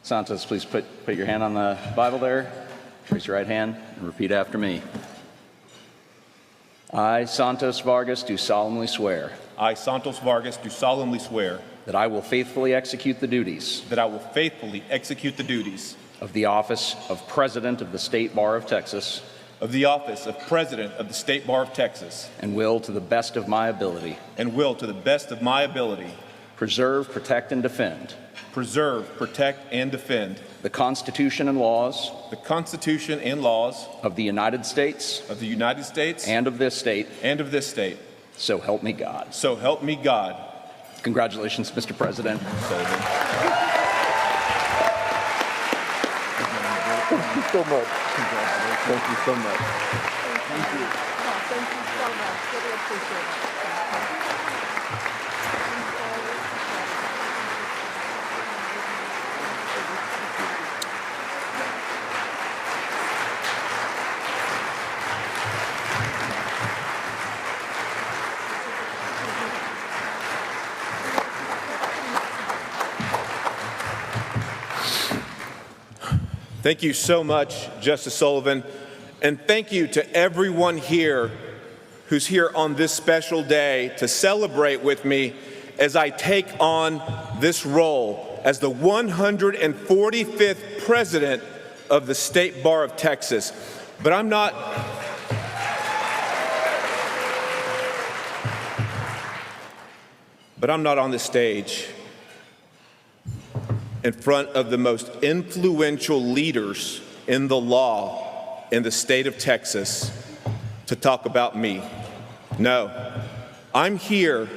Santos, please put your hand on the Bible there. Raise your right hand and repeat after me. I, Santos Vargas, do solemnly swear I, Santos Vargas, do solemnly swear that I will faithfully execute the duties that I will faithfully execute the duties of the office of President of the State Bar of Texas of the office of President of the State Bar of Texas and will, to the best of my ability, preserve, protect, and defend the Constitution and laws of the United States and of this state. So help me God. So help me God. Congratulations, Mr. President. Thank you so much. Thank you so much. Thank you. Thank you so much. Really appreciate it. Thank you so much, Justice Sullivan, and thank you to everyone here who's here on this special day to celebrate with me as I take on this role as the 145th President of the State Bar of Texas. But I'm not on this stage in front of the most influential leaders in the law in the state of Texas to talk about me. No, I'm here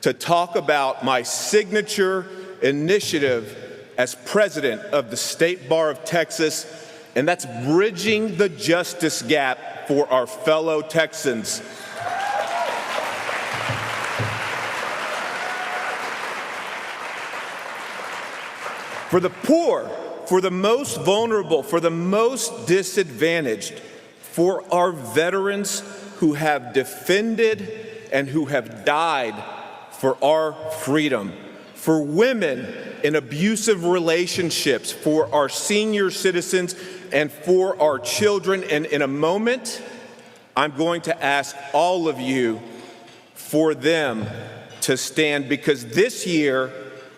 to talk about my signature initiative as president of the State Bar of Texas, and that's bridging the justice gap for our fellow Texans. For the poor, for the most vulnerable, for the most disadvantaged, for our veterans who have defended and who have died for our freedom, for women in abusive relationships, for our senior citizens, and for our children. And in a moment, I'm going to ask all of you for them to stand, because this year,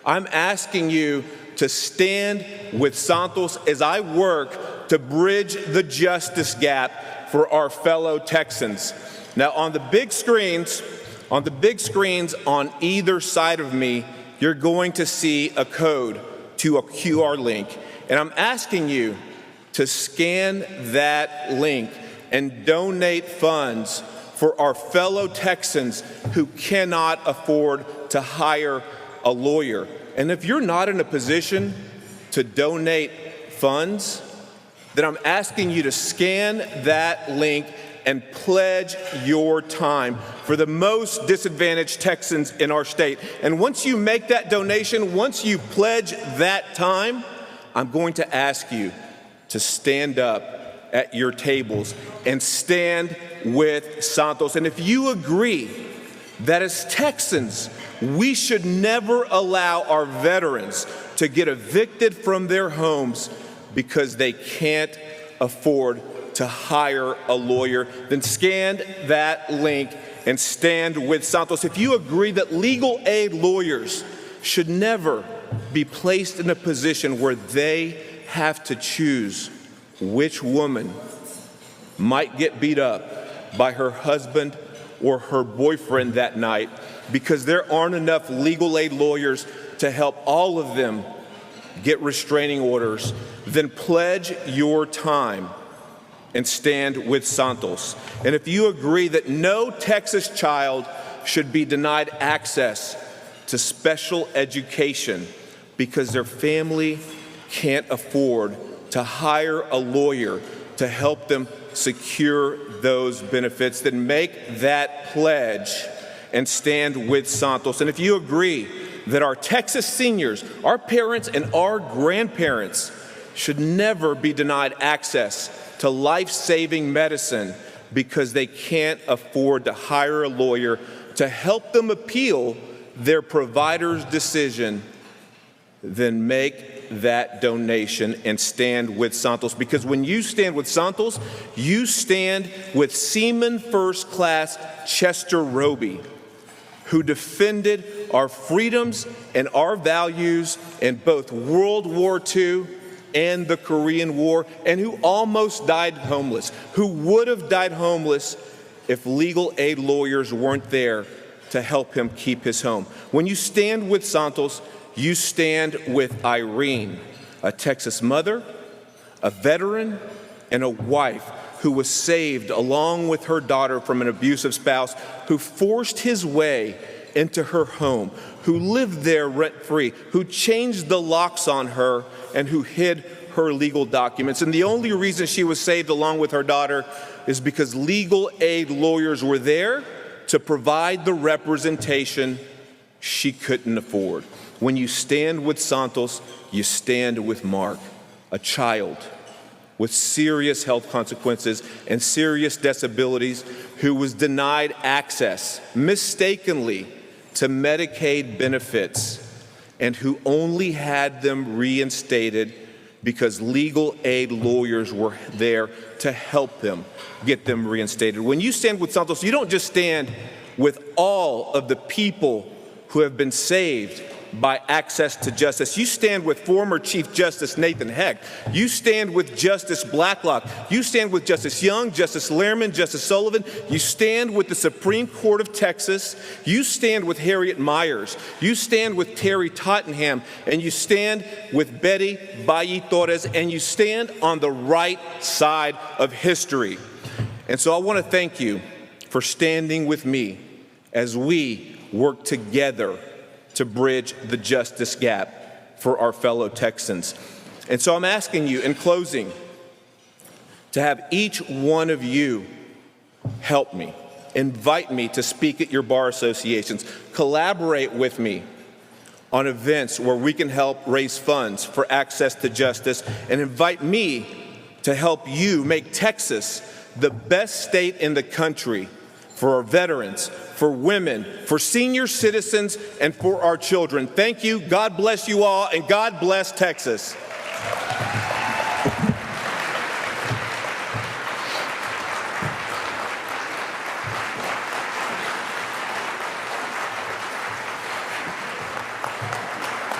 I'm asking you to stand with Santos as I work to bridge the justice gap for our fellow Texans. Now, on the big screens on either side of me, you're going to see a code to a QR link. And I'm asking you to scan that link and donate funds for our fellow Texans who cannot afford to hire a lawyer. And if you're not in a position to donate funds, then I'm asking you to scan that link and pledge your time for the most disadvantaged Texans in our state. And once you make that donation, once you pledge that time, I'm going to ask you to stand up at your tables and stand with Santos. And if you agree that as Texans, we should never allow our veterans to get evicted from their homes because they can't afford to hire a lawyer, then scan that link and stand with Santos. If you agree that legal aid lawyers should never be placed in a position where they have to choose which woman might get beat up by her husband or her boyfriend that night, because there aren't enough legal aid lawyers to help all of them get restraining orders, then pledge your time and stand with Santos. And if you agree that no Texas child should be denied access to special education because their family can't afford to hire a lawyer to help them secure those benefits, then make that pledge and stand with Santos. And if you agree that our Texas seniors, our parents and our grandparents should never be denied access to life-saving medicine because they can't afford to hire a lawyer to help them appeal their provider's decision, then make that donation and stand with Santos, because when you stand with Santos, you stand with Seaman First Class Chester Roby, who defended our freedoms and our values in both World War II and the Korean War, and who almost died homeless, who would have died homeless if legal aid lawyers weren't there to help him keep his home. When you stand with Santos, you stand with Irene, a Texas mother, a veteran, and a wife who was saved along with her daughter from an abusive spouse who forced his way into her home, who lived there rent-free, who changed the locks on her, and who hid her legal documents. And the only reason she was saved along with her daughter is because legal aid lawyers were there to provide the representation she couldn't afford. When you stand with Santos, you stand with Mark, a child with serious health consequences and serious disabilities who was denied access mistakenly to Medicaid benefits and who only had them reinstated because legal aid lawyers were there to help them get them reinstated. When you stand with Santos, you don't just stand with all of the people who have been saved by access to justice. You stand with former Chief Justice Nathan Heck. You stand with Justice Blacklock. You stand with Justice Young, Justice Lehrman, Justice Sullivan. You stand with the Supreme Court of Texas. You stand with Harriet Myers. You stand with Terry Tottenham. And you stand with Betty Valle Torres. And you stand on the right side of history. And so I want to thank you for standing with me as we work together to bridge the justice gap for our fellow Texans. And so I'm asking you, in closing, to have each one of you help me, invite me to speak at your bar associations, collaborate with me on events where we can help raise funds for access to justice, and invite me to help you make Texas the best state in the country for our veterans, for women, for senior citizens, and for our children. Thank you. God bless you all, and God bless Texas.